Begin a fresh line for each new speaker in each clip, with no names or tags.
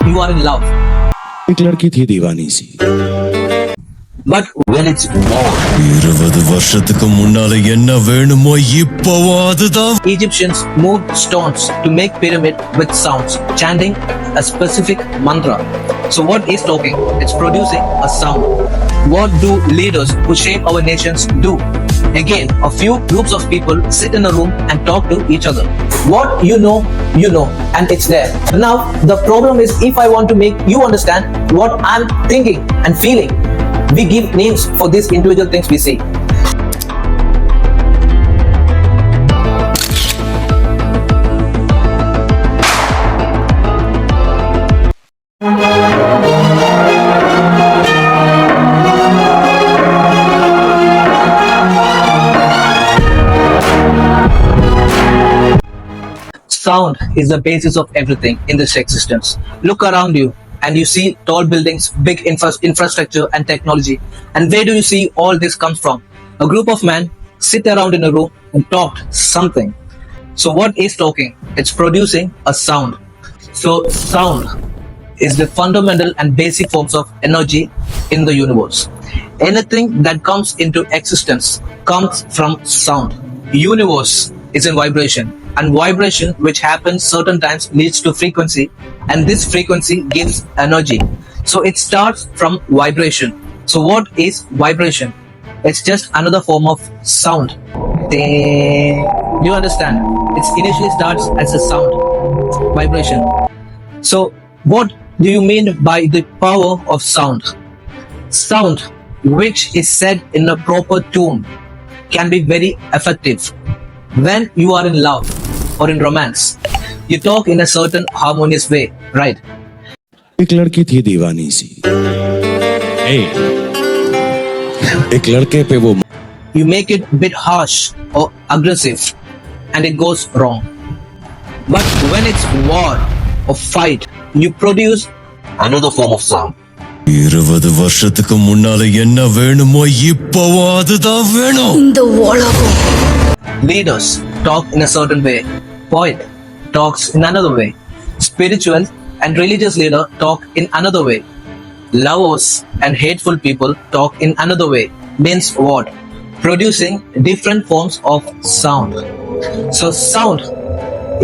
You are in love.
एक लड़की थी दीवानी सी
But when it's war,
20 வருஷத்துக்கு முன்னால என்ன வேணுமோ இப்பவும் அதுதான்.
Egyptians moved stones to make pyramid with sounds, chanting a specific mantra. So what is talking? It's producing a sound. What do leaders who shape our nations do? Again, a few groups of people sit in a room and talk to each other. What you know, and it's there. Now, the problem is if I want to make you understand what I'm thinking and feeling, we give names for these individual things we see. Sound is the basis of everything in this existence. Look around you and you see tall buildings, big infrastructure and technology. And where do you see all this comes from? A group of men sit around in a room and talk something. So what is talking? It's producing a sound. So sound is the fundamental and basic forms of energy in the universe. Anything that comes into existence comes from sound. Universe is in vibration, and vibration which happens certain times leads to frequency, and this frequency gives energy. So it starts from vibration. So what is vibration? It's just another form of sound. You understand? It initially starts as a sound, vibration. So what do you mean by the power of sound? Sound which is said in a proper tune can be very effective. When you are in love or in romance, you talk in a certain harmonious way, right?
एक लड़की थी दीवानी सी एक लड़के पे वो
You make it a bit harsh or aggressive and it goes wrong. But when it's war or fight, you produce another form of sound.
20 வருஷத்துக்கு முன்னால என்ன வேணுமோ இப்பவும் அதுதான் வேணும்.
இந்த உலகம்
Leaders talk in a certain way. Poet talks in another way. Spiritual and religious leader talk in another way. Lovers and hateful people talk in another way. Means what? Producing different forms of sound. So sound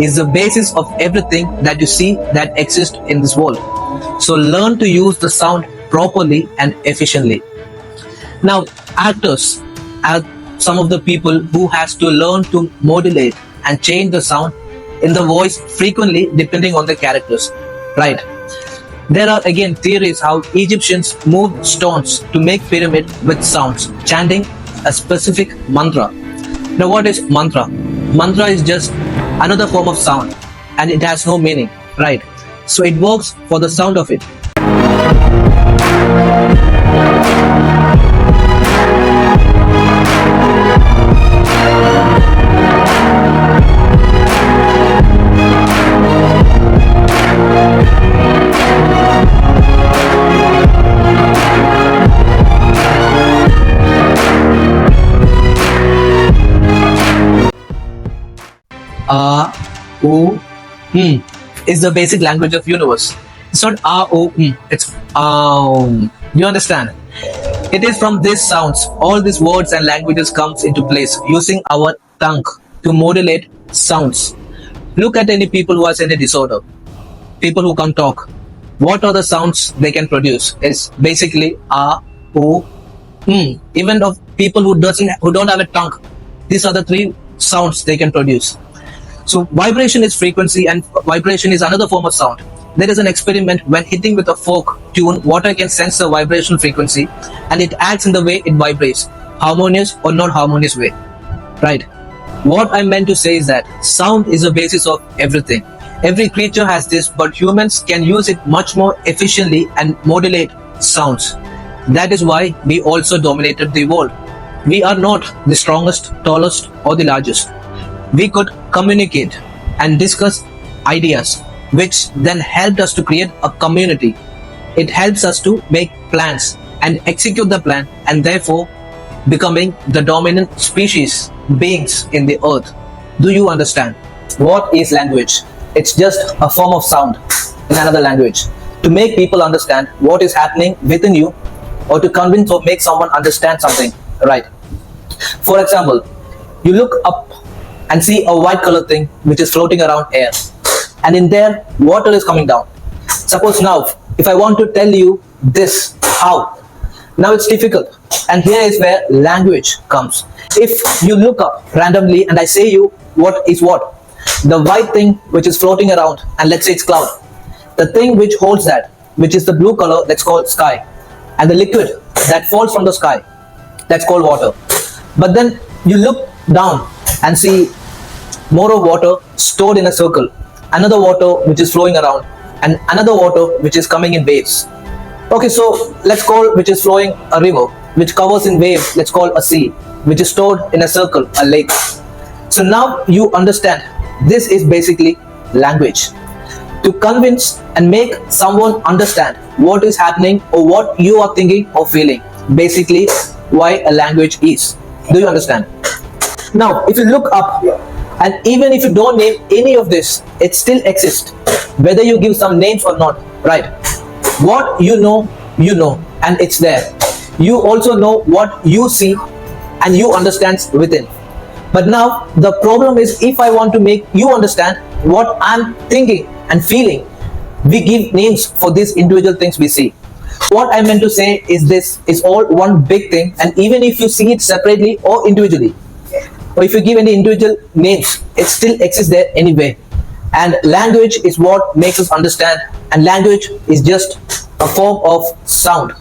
is the basis of everything that you see that exists in this world. So learn to use the sound properly and efficiently. Now, actors are some of the people who has to learn to modulate and change the sound in the voice frequently depending on the characters, right? There are again theories how Egyptians moved stones to make pyramid with sounds, chanting a specific mantra. Now what is mantra? Mantra is just another form of sound and it has no meaning, right? So it works for the sound of it. Is the basic language of universe. It's not it's you understand? It is from these sounds all these words and languages comes into place using our tongue to modulate sounds. Look at any people who has any disorder, people who can't talk. What are the sounds they can produce? It's basically even of people who don't have a tongue, these are the three sounds they can produce. So vibration is frequency and vibration is another form of sound. There is an experiment when hitting with a folk tune, water can sense the vibrational frequency and it acts in the way it vibrates, harmonious or non-harmonious way, right? What I meant to say is that sound is the basis of everything. Every creature has this, but humans can use it much more efficiently and modulate sounds. That is why we also dominated the world. We are not the strongest, tallest or the largest. We could communicate and discuss ideas, which then helped us to create a community. It helps us to make plans and execute the plan and therefore becoming the dominant species beings in the earth. Do you understand? What is language? It's just a form of sound in another language. to make people understand what is happening within you, or to convince or make someone understand something, right? For example, you look up and see a white color thing which is floating around air, and in there water is coming down. Suppose now if I want to tell you this, how? Now it's difficult, and here is where language comes. If you look up randomly and I say you what is what, the white thing which is floating around, and let's say it's cloud, the thing which holds that, which is the blue color, that's called sky, and the liquid that falls from the sky, that's called water. But then you look down and see more of water stored in a circle, another water which is flowing around, and another water which is coming in waves. Okay, so let's call which is flowing a river, which covers in waves, let's call a sea, which is stored in a circle, a lake. So now you understand, this is basically language. To convince and make someone understand what is happening or what you are thinking or feeling, basically why a language is. Do you understand? Now if you look up, and even if you don't name any of this, it still exists, whether you give some names or not, right? What you know, and it's there. You also know what you see and you understand within. But now the problem is, if I want to make you understand what I'm thinking and feeling, we give names for these individual things we see. What I meant to say is, this is all one big thing, and even if you see it separately or individually, or if you give any individual names, it still exists there anyway. And language is what makes us understand, and language is just a form of sound.